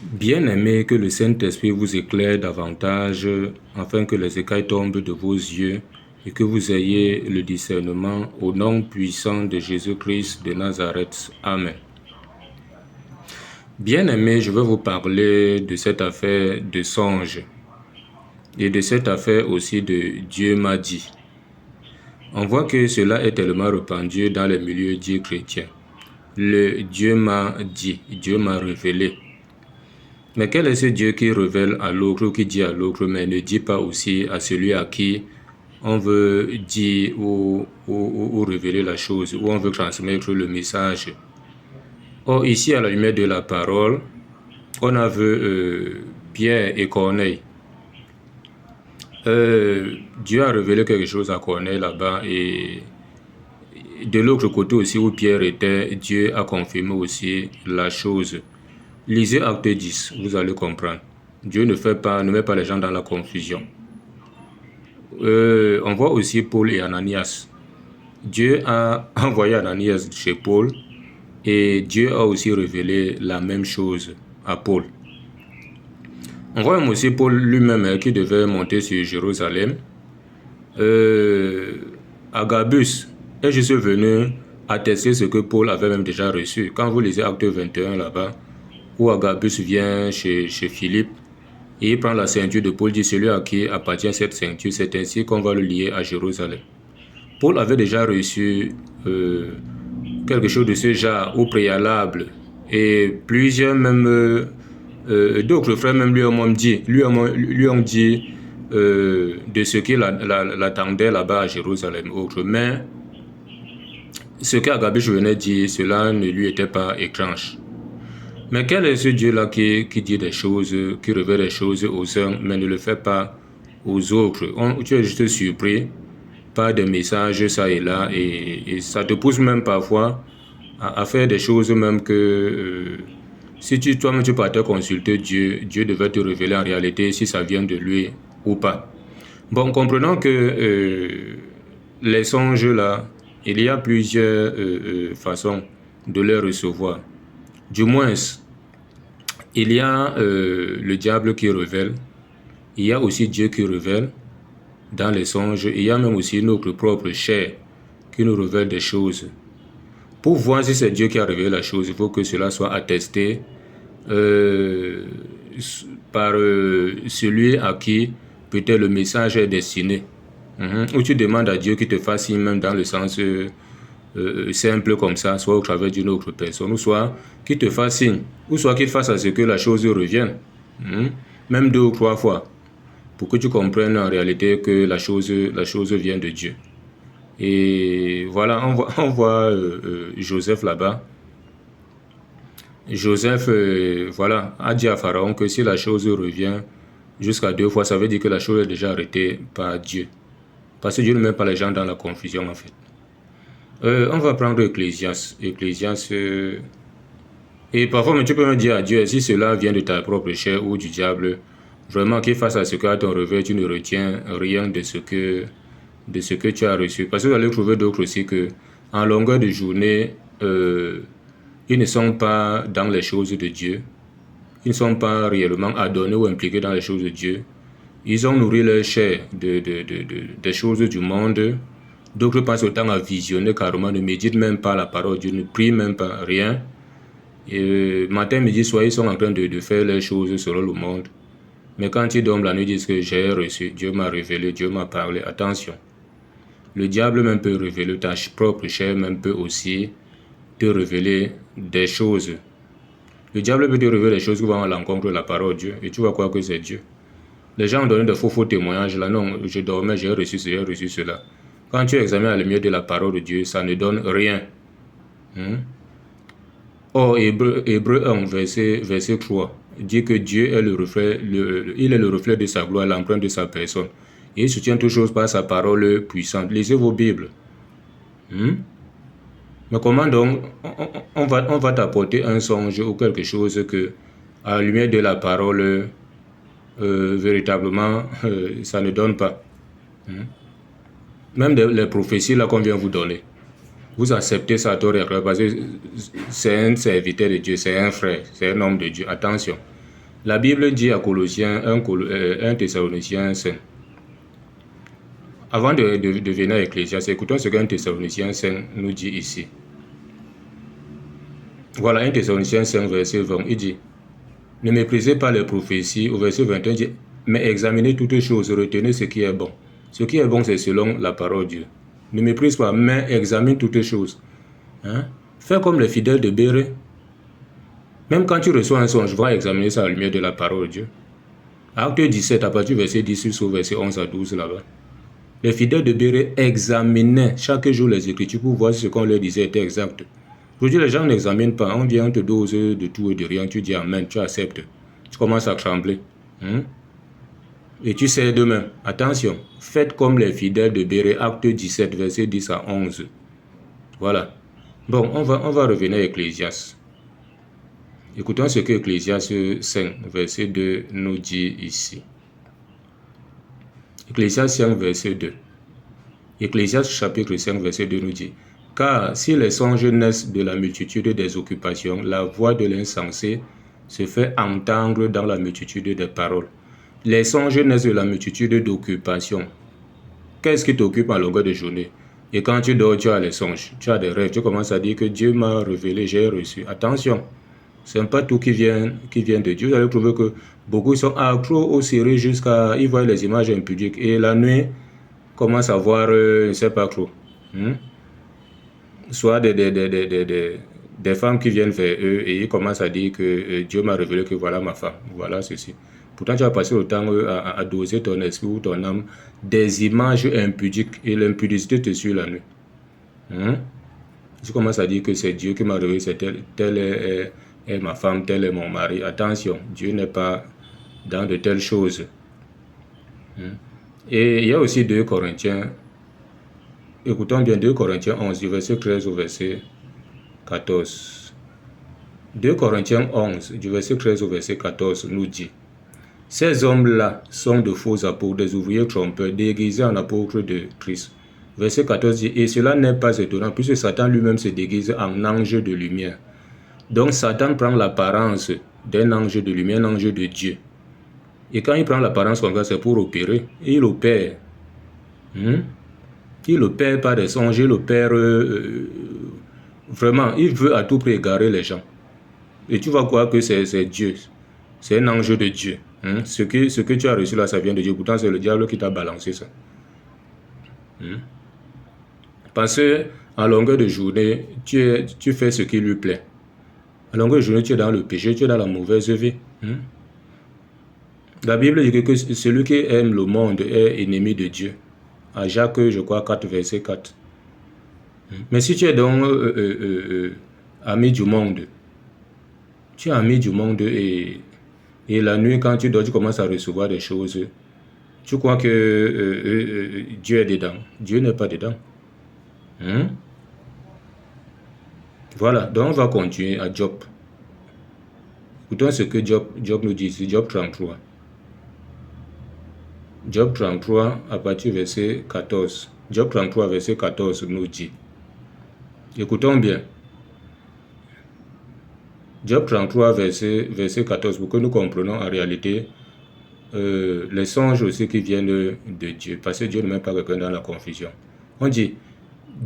Bien-aimés, que le Saint-Esprit vous éclaire davantage, afin que les écailles tombent de vos yeux et que vous ayez le discernement au nom puissant de Jésus-Christ de Nazareth. Amen. Bien-aimés, je vais vous parler de cette affaire de songe et de cette affaire aussi de Dieu m'a dit. On voit que cela est tellement répandu dans les milieux dits chrétiens. Le Dieu m'a dit, Dieu m'a révélé. Mais quel est ce Dieu qui révèle à l'autre ou qui dit à l'autre, mais ne dit pas aussi à celui à qui on veut dire ou révéler la chose, ou on veut transmettre le message? Or, ici, à la lumière de la parole, on a vu Pierre et Corneille. Dieu a révélé quelque chose à Corneille là-bas, et de l'autre côté aussi où Pierre était, Dieu a confirmé aussi la chose. Lisez Acte 10, vous allez comprendre. Dieu ne met pas les gens dans la confusion. On voit aussi Paul et Ananias. Dieu a envoyé Ananias chez Paul et Dieu a aussi révélé la même chose à Paul. On voit aussi Paul lui-même qui devait monter sur Jérusalem. Agabus est juste venu attester ce que Paul avait même déjà reçu. Quand vous lisez Acte 21 là-bas, où Agabus vient chez Philippe, et il prend la ceinture de Paul, dit celui à qui appartient cette ceinture, c'est ainsi qu'on va le lier à Jérusalem. Paul avait déjà reçu quelque chose de ce genre au préalable, et plusieurs même, d'autres frères même lui ont dit de ce qu'il l'attendait là-bas à Jérusalem. Autre. Mais ce qu'Agabus venait dire, cela ne lui était pas étrange. Mais quel est ce Dieu-là qui dit des choses, qui révèle des choses aux uns, mais ne le fait pas aux autres? Tu es juste surpris par des messages ça et là, et ça te pousse même parfois à faire des choses même que si toi-même tu partais consulter Dieu, Dieu devait te révéler en réalité si ça vient de lui ou pas. Bon, comprenons que les songes là, il y a plusieurs façons de les recevoir. Du moins, il y a le diable qui révèle, il y a aussi Dieu qui révèle dans les songes, il y a même aussi notre propre chair qui nous révèle des choses. Pour voir si c'est Dieu qui a révélé la chose, il faut que cela soit attesté par celui à qui peut-être le message est destiné. Ou tu demandes à Dieu qu'il te fasse signe même dans le sens simple comme ça, soit au travers d'une autre personne, ou soit qu'il te fasse signe, ou soit qu'il fasse à ce que la chose revienne, même 2 ou 3 fois, pour que tu comprennes en réalité que la chose vient de Dieu. Et voilà, on voit Joseph là-bas. Joseph, voilà, a dit à Pharaon que si la chose revient jusqu'à 2 fois, ça veut dire que la chose est déjà arrêtée par Dieu. Parce que Dieu ne met pas les gens dans la confusion en fait. On va prendre Ecclésias. Et parfois, mais tu peux me dire à Dieu, si cela vient de ta propre chair ou du diable, vraiment qu'il fasse à ce qu'à ton réveil, tu ne retiens rien de ce que tu as reçu. Parce que vous allez trouver d'autres aussi que, en longueur de journée, ils ne sont pas dans les choses de Dieu. Ils ne sont pas réellement adonnés ou impliqués dans les choses de Dieu. Ils ont nourri leur chair des choses du monde. D'autres passent autant à visionner carrément, ne méditent même pas la parole de Dieu, ne prient même pas rien. Et matin, midi, soir, ils sont en train de faire les choses selon le monde. Mais quand ils dorment la nuit, ils disent que j'ai reçu, Dieu m'a révélé, Dieu m'a parlé. Attention. Le diable même peut révéler ta propre chair, même peut aussi te révéler des choses. Le diable peut te révéler des choses qui vont à l'encontre de la parole de Dieu. Et tu vas croire que c'est Dieu. Les gens ont donné de faux témoignages. Là, non, je dormais, j'ai reçu cela. Quand tu examines à la lumière de la parole de Dieu, ça ne donne rien. Or, Hébreu 1, verset 3, dit que Dieu est le reflet, il est le reflet de sa gloire, l'empreinte de sa personne. Et il soutient toutes choses par sa parole puissante. Lisez vos Bibles. Mais comment donc on va t'apporter un songe ou quelque chose que, à la lumière de la parole, véritablement, ça ne donne pas. Même les prophéties là qu'on vient vous donner. Vous acceptez ça parce que c'est un serviteur de Dieu, c'est un frère, c'est un homme de Dieu. Attention. La Bible dit à Colossiens, 1 Thessaloniciens 5. Avant de venir à Ecclésiaste, écoutons ce qu'un Thessaloniciens 5 nous dit ici. Voilà, 1 Thessaloniciens 5, verset 20, il dit, ne méprisez pas les prophéties. Au verset 21, il dit, mais examinez toutes choses, retenez ce qui est bon. Ce qui est bon, c'est selon la parole de Dieu. Ne méprise pas, mais examine toutes choses. Hein? Fais comme les fidèles de Béré. Même quand tu reçois un songe, va examiner ça à la lumière de la parole de Dieu. Acte 17, à partir du verset 10 au verset 11 à 12 là-bas. Les fidèles de Béré examinaient chaque jour les Écritures pour voir si ce qu'on leur disait était exact. Aujourd'hui, les gens n'examinent pas. On vient te dose de tout et de rien. Tu dis amen, tu acceptes. Tu commences à trembler. Et tu sais demain. Attention, faites comme les fidèles de Béré, acte 17, verset 10 à 11. Voilà. Bon, on va revenir à Ecclésiaste. Écoutons ce que Ecclésiaste 5, verset 2 nous dit ici. Ecclésiaste 5, verset 2. Ecclésiaste chapitre 5, verset 2 nous dit, « Car si les songes naissent de la multitude des occupations, la voix de l'insensé se fait entendre dans la multitude des paroles. » Les songes naissent de la multitude d'occupations. Qu'est-ce qui t'occupe en longueur de journée? Et quand tu dors, tu as les songes, tu as des rêves, tu commences à dire que Dieu m'a révélé, j'ai reçu. Attention, ce n'est pas tout qui vient de Dieu. Vous allez trouver que beaucoup sont accros aux séries jusqu'à... Ils voient les images impudiques. Et la nuit, commencent à voir, je ne sais pas trop. Soit des femmes qui viennent vers eux et ils commencent à dire que Dieu m'a révélé que voilà ma femme, voilà ceci. Pourtant, tu as passé le temps à doser ton esprit ou ton âme des images impudiques et l'impudicité te suit la nuit. Tu commences à dire que c'est Dieu qui m'a révélé, c'est telle est ma femme, tel est mon mari. Attention, Dieu n'est pas dans de telles choses. Et il y a aussi 2 Corinthiens. Écoutons bien 2 Corinthiens 11, du verset 13 au verset 14. 2 Corinthiens 11, du verset 13 au verset 14 nous dit, « Ces hommes-là sont de faux apôtres, des ouvriers trompeurs, déguisés en apôtres de Christ. » Verset 14 dit, « Et cela n'est pas étonnant, puisque Satan lui-même se déguise en ange de lumière. » Donc Satan prend l'apparence d'un ange de lumière, un ange de Dieu. Et quand il prend l'apparence comme ça, c'est pour opérer. Et il opère. Il opère par des songes, il opère... vraiment, il veut à tout prix égarer les gens. Et tu vas croire que c'est Dieu. C'est un ange de Dieu. Ce que tu as reçu là, ça vient de Dieu. Pourtant, c'est le diable qui t'a balancé ça. Parce que en longueur de journée, tu fais ce qui lui plaît. À longueur de journée, tu es dans le péché, tu es dans la mauvaise vie. La Bible dit que celui qui aime le monde est ennemi de Dieu. À Jacques, je crois, 4, verset 4. Mais si tu es donc ami du monde, tu es ami du monde et la nuit, quand tu dors, tu commences à recevoir des choses. Tu crois que Dieu est dedans. Dieu n'est pas dedans. Voilà, donc on va continuer à Job. Écoutons ce que Job nous dit ici, Job 33. Job 33, à partir du verset 14. Job 33, verset 14 nous dit. Écoutons bien. Job 33, verset 14, pour que nous comprenions en réalité les songes aussi qui viennent de Dieu. Parce que Dieu ne met pas quelqu'un dans la confusion. On dit,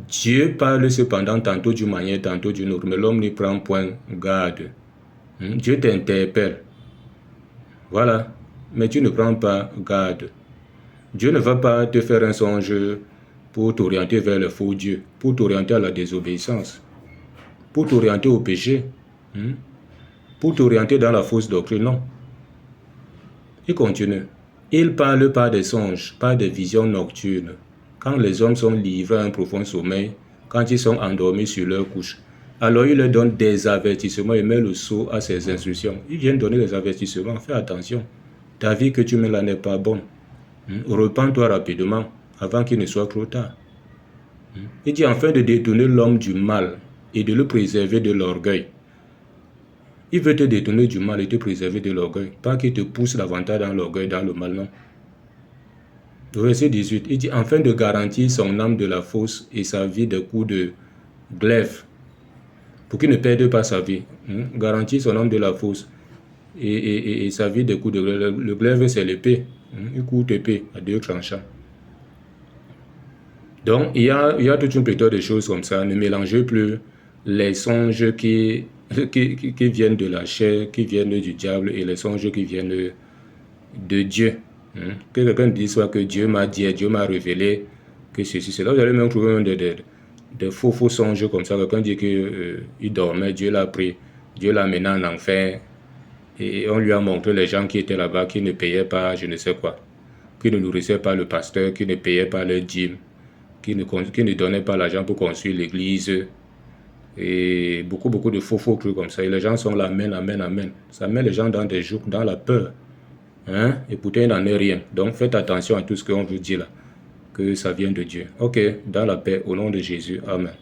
Dieu parle cependant tantôt d'une manière, tantôt d'une autre, mais l'homme n'y prend point garde. Dieu t'interpelle. Voilà. Mais tu ne prends pas garde. Dieu ne va pas te faire un songe pour t'orienter vers le faux Dieu, pour t'orienter à la désobéissance, pour t'orienter au péché, pour t'orienter dans la fausse doctrine, non. Il continue. Il parle par des songes, par des visions nocturnes, quand les hommes sont livrés à un profond sommeil, quand ils sont endormis sur leur couche. Alors il leur donne des avertissements et met le sceau à ses instructions. Il vient donner des avertissements. Fais attention. Ta vie que tu mets là n'est pas bonne. Repends-toi rapidement avant qu'il ne soit trop tard. Il dit afin de détourner l'homme du mal et de le préserver de l'orgueil. Il veut te détourner du mal et te préserver de l'orgueil. Pas qu'il te pousse davantage dans l'orgueil, dans le mal, non. Verset 18, il dit afin de garantir son âme de la fausse et sa vie des coups de glaive, pour qu'il ne perde pas sa vie. Garantir son âme de la fausse et ça vit des coups de glaive. Le glaive, c'est l'épée. Une courte épée à 2 tranchants. Donc, il y a toute une pléthore de choses comme ça. Ne mélangez plus les songes qui viennent de la chair, qui viennent du diable, et les songes qui viennent de Dieu. Que quelqu'un dise soit que Dieu m'a dit, Dieu m'a révélé que ceci, c'est là. Vous allez même trouver des faux songes comme ça. Quelqu'un dit qu'il dormait, Dieu l'a pris, Dieu l'a mené en enfer. Et on lui a montré les gens qui étaient là-bas, qui ne payaient pas je ne sais quoi, qui ne nourrissaient pas le pasteur, qui ne payaient pas leur dîme, qui ne donnaient pas l'argent pour construire l'église. Et beaucoup de faux trucs comme ça. Et les gens sont là, amen, amen, amen. Ça met les gens dans des jours, dans la peur. Et pourtant, il n'en est rien. Donc, faites attention à tout ce qu'on vous dit là, que ça vient de Dieu. Ok, dans la paix, au nom de Jésus. Amen.